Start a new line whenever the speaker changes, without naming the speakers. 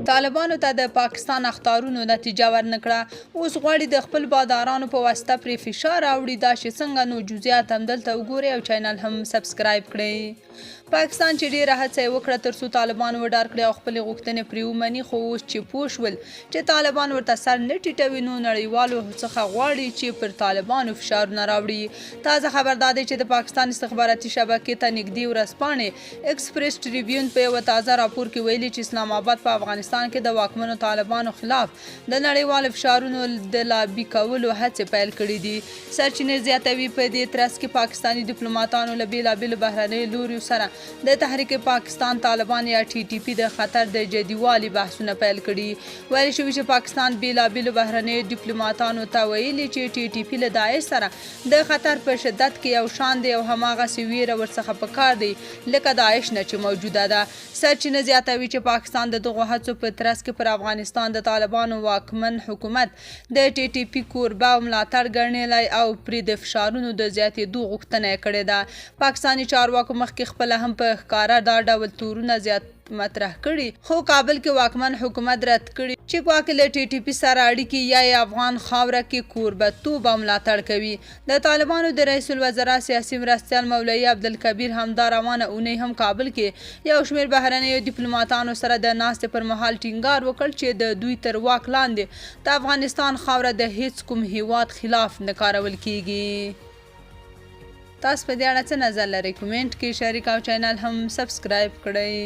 طالبانو ته د پاکستان اخطارونو نتیجه ورنکړه. اوس غواړي د خپل بادارانو په واسطه پرې فشار راوړي. دا چې څنګه، نو جزئیات همدلته وګورئ او چینل هم سبسکرایب کړئ. پاکستان چې ډیره هڅه یې وکړه تر څو طالبان وډار کړي او خپلې غوښتنې پرې ومني، خو اوس چې پوه شول چې طالبان ورته سر نه ټیټوي، نو نړیوالو څخه غواړي چې پر طالبانو فشارونه راوړي. تازه خبر دا دی چې د پاکستان استخباراتي شبکې ته نږدې ورځپاڼې ایکسپریس ټریبیون په یوه تازه راپور کې ویلي چې اسلام آباد په افغانستان کې د واکمنو طالبانو خلاف د نړیوالو فشارونو د لابي کولو هڅې پیل کړي دي. سرچینې زیاتوي په دې ترڅ کې پاکستاني ډیپلوماټانو له بېلابېلو بهرنیو لوریو سره د تحریک پاکستان طالبان یا ټي ټي پي د خطر د جديوالي بحثونه پیل کړي. ویل شوي چې پاکستان بېلابېلو بهرنیو ډیپلوماټانو ته ویلي چې ټي ټي پي له داعش سره د خطر په شدت کې یو شان دی او هماغسې ویره ورڅخه پکار دی لکه داعش نه چې موجوده ده. سرچینې زیاتوي چې پاکستان د دغو هڅو په ترڅ کې پر افغانستان د طالبانو واکمن حکومت د ټي ټي پي کوربه او ملاتړ ګڼلی او پرې د فشارونو د زیاتېدو غوښتنه یې کړې ده. پاکستاني چارواکو مخکې خپله هم په ښکاره دا ډول تورونه زیات مطرح کړي، خو کابل کې واکمن حکومت رد کړي چې ګواکې له ټي ټي پي سره اړیکې یا یې افغان خاوره کې کوربهتوب او ملاتړ کوي. د طالبانو د رئیس الوزرا سیاسي مرستیال مولوي عبدالکبیر همدا روانه اونۍ هم کابل کې یو شمېر بهرنیو ډیپلوماټانو سره د ناستې پر مهال ټینګار وکړ چې د دوی تر واک لاندې د افغانستان خاوره د هیڅ کوم هیواد خلاف نه کارول کیږي. تاسو په دې اړه څه نظر لرئ؟ کومنټ کې شریک او چینل هم سبسکرایب کړئ.